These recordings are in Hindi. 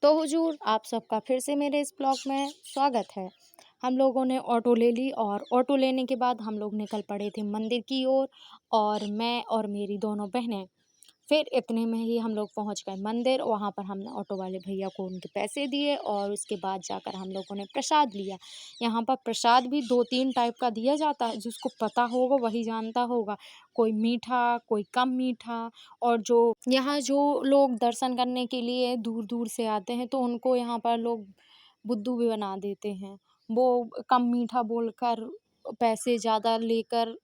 तो हुजूर, आप सबका फिर से मेरे इस ब्लॉग में स्वागत है। हम लोगों ने ऑटो ले ली और ऑटो लेने के बाद हम लोग निकल पड़े थे मंदिर की ओर। और मैं और मेरी दोनों बहनें फिर इतने में ही हम लोग पहुंच गए मंदिर। वहां पर हमने ऑटो वाले भैया को उनके पैसे दिए और उसके बाद जाकर हम लोगों ने प्रसाद लिया। यहाँ पर प्रसाद भी 2-3 टाइप का दिया जाता है, जिसको पता होगा वही जानता होगा। कोई मीठा, कोई कम मीठा। और जो यहाँ जो लोग दर्शन करने के लिए दूर दूर से आते हैं तो उनको यहाँ पर लोग बुद्धू भी बना देते हैं। वो कम मीठा बोलकर पैसे ज़्यादा लेकर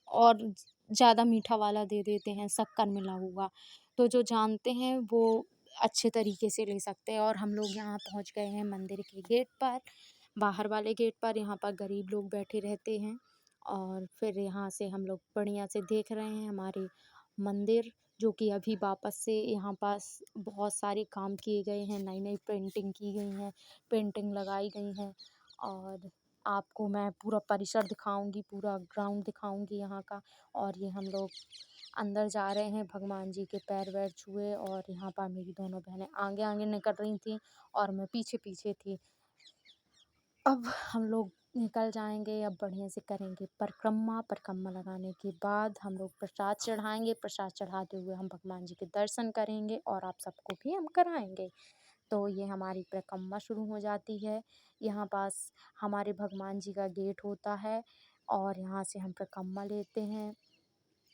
और ज़्यादा मीठा वाला दे देते हैं, शक्कर मिला हुआ। तो जो जानते हैं वो अच्छे तरीके से ले सकते हैं। और हम लोग यहाँ पहुँच गए हैं मंदिर के गेट पर, बाहर वाले गेट पर। यहाँ पर गरीब लोग बैठे रहते हैं और फिर यहाँ से हम लोग बढ़िया से देख रहे हैं हमारे मंदिर, जो कि अभी वापस से यहाँ पास बहुत सारे काम किए गए हैं, नई नई पेंटिंग की गई हैं, पेंटिंग लगाई गई हैं। और आपको मैं पूरा परिसर दिखाऊंगी, पूरा ग्राउंड दिखाऊंगी यहाँ का। और ये हम लोग अंदर जा रहे हैं, भगवान जी के पैर वैर छुए। और यहाँ पर मेरी दोनों बहनें आगे आगे निकल रही थी और मैं पीछे पीछे थी। अब हम लोग निकल जाएंगे, अब बढ़िया से करेंगे परिक्रमा। परिक्रमा लगाने के बाद हम लोग प्रसाद चढ़ाएंगे। प्रसाद चढ़ाते हुए हम भगवान जी के दर्शन करेंगे और आप सबको भी हम कराएंगे। तो ये हमारी परिक्रमा शुरू हो जाती है। यहाँ पास हमारे भगवान जी का गेट होता है और यहाँ से हम परिक्रमा लेते हैं,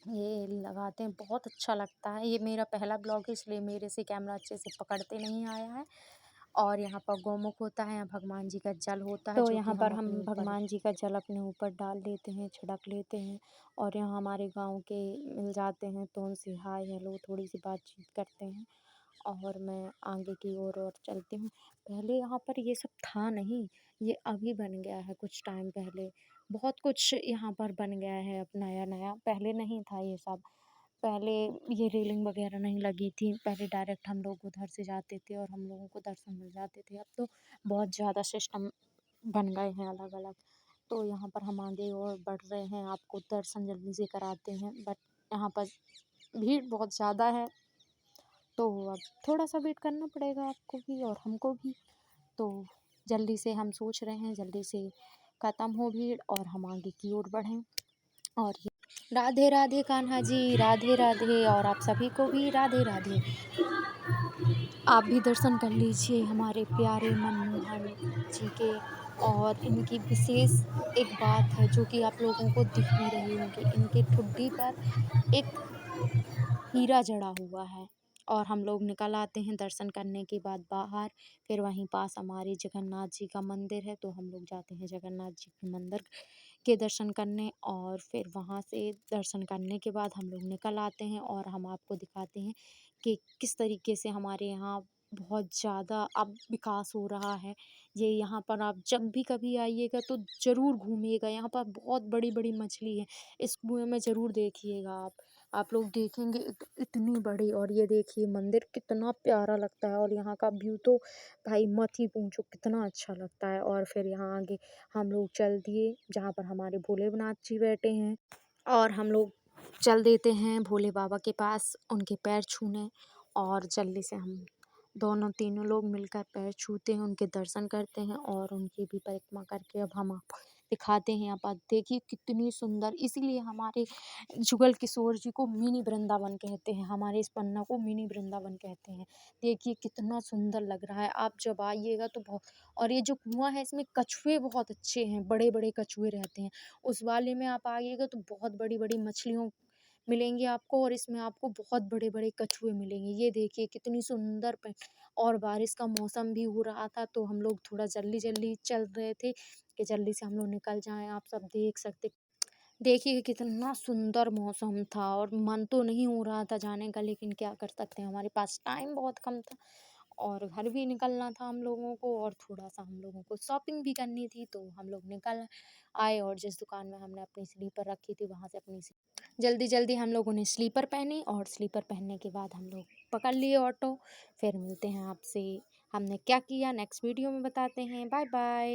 ये लगाते हैं। बहुत अच्छा लगता है। ये मेरा पहला ब्लॉग है, इसलिए मेरे से कैमरा अच्छे से पकड़ते नहीं आया है। और यहाँ पर गौमुख होता है, यहाँ भगवान जी का जल होता है, तो जो यहाँ पर हम भगवान जी का जल अपने ऊपर डाल लेते हैं, छिड़क लेते हैं। और यहाँ हमारे गांव के मिल जाते हैं तो उनसे हाय हेलो थोड़ी सी बातचीत करते हैं। और मैं आगे की ओर चलती हूँ। पहले यहाँ पर ये सब था नहीं, ये अभी बन गया है कुछ टाइम पहले। बहुत कुछ यहाँ पर बन गया है अब नया नया, पहले नहीं था ये सब। पहले ये रेलिंग वगैरह नहीं लगी थी, पहले डायरेक्ट हम लोग उधर से जाते थे और हम लोगों को दर्शन मिल जाते थे। अब तो बहुत ज़्यादा सिस्टम बन गए हैं अलग अलग। तो यहाँ पर हम आगे और बढ़ रहे हैं, आपको दर्शन जल्दी से कराते हैं। बट यहाँ पर भीड़ बहुत ज़्यादा है, तो अब थोड़ा सा वेट करना पड़ेगा आपको भी और हमको भी। तो जल्दी से हम सोच रहे हैं जल्दी से ख़त्म हो भीड़ और हम आगे की ओर बढ़ें। और ये राधे राधे कान्हा जी, राधे राधे। और आप सभी को भी राधे राधे। आप भी दर्शन कर लीजिए हमारे प्यारे मनमोहन जी के। और इनकी विशेष एक बात है जो कि आप लोगों को दिख भी रही होगी, इनके ठुड्डी पर एक हीरा जड़ा हुआ है। और हम लोग निकल आते हैं दर्शन करने के बाद बाहर। फिर वहीं पास हमारे जगन्नाथ जी का मंदिर है, तो हम लोग जाते हैं जगन्नाथ जी के मंदिर के दर्शन करने। और फिर वहाँ से दर्शन करने के बाद हम लोग निकल आते हैं और हम आपको दिखाते हैं कि किस तरीके से हमारे यहाँ बहुत ज़्यादा अब विकास हो रहा है। ये यहाँ पर आप जब भी कभी आइएगा तो ज़रूर घूमिएगा, यहाँ पर बहुत बड़ी बड़ी मछली है, इस कुएं में ज़रूर देखिएगा आप लोग देखेंगे इतनी बड़ी। और ये देखिए मंदिर कितना प्यारा लगता है और यहाँ का व्यू तो भाई मत ही पूछो कितना अच्छा लगता है। और फिर यहाँ आगे हम लोग चल दिए जहाँ पर हमारे भोलेनाथ जी बैठे हैं और हम लोग चल देते हैं भोले बाबा के पास उनके पैर छूने। और जल्दी से हम दोनों तीनों लोग मिलकर पैर छूते हैं, उनके दर्शन करते हैं और उनकी भी परिक्रमा करके अब हम आपको दिखाते हैं। यहाँ पर देखिए कितनी सुंदर, इसीलिए हमारे जुगल किशोर जी को मिनी वृंदावन कहते हैं, हमारे इस पन्ना को मिनी वृंदावन कहते हैं। देखिए कितना सुंदर लग रहा है, आप जब आइएगा तो बहुत। और ये जो कुआं है इसमें कछुए बहुत अच्छे हैं, बड़े बड़े कछुए रहते हैं। उस वाले में आप आइएगा तो बहुत बड़ी बड़ी मछलियों मिलेंगी आपको और इसमें आपको बहुत बड़े बड़े कछुए मिलेंगे। ये देखिए कितनी सुंदर और बारिश का मौसम भी हो रहा था, तो हम लोग थोड़ा जल्दी जल्दी चल रहे थे कि जल्दी से हम लोग निकल जाएं। आप सब देख सकते, देखिए कितना सुंदर मौसम था और मन तो नहीं हो रहा था जाने का, लेकिन क्या कर सकते हैं, हमारे पास टाइम बहुत कम था और घर भी निकलना था हम लोगों को और थोड़ा सा हम लोगों को शॉपिंग भी करनी थी। तो हम लोग निकल आए और जिस दुकान में हमने अपनी स्लीपर रखी थी वहाँ से अपनी जल्दी जल्दी हम लोगों ने स्लीपर पहनी और स्लीपर पहनने के बाद हम लोग पकड़ लिए ऑटो। फिर मिलते हैं आपसे, हमने क्या किया नेक्स्ट वीडियो में बताते हैं। Bye bye.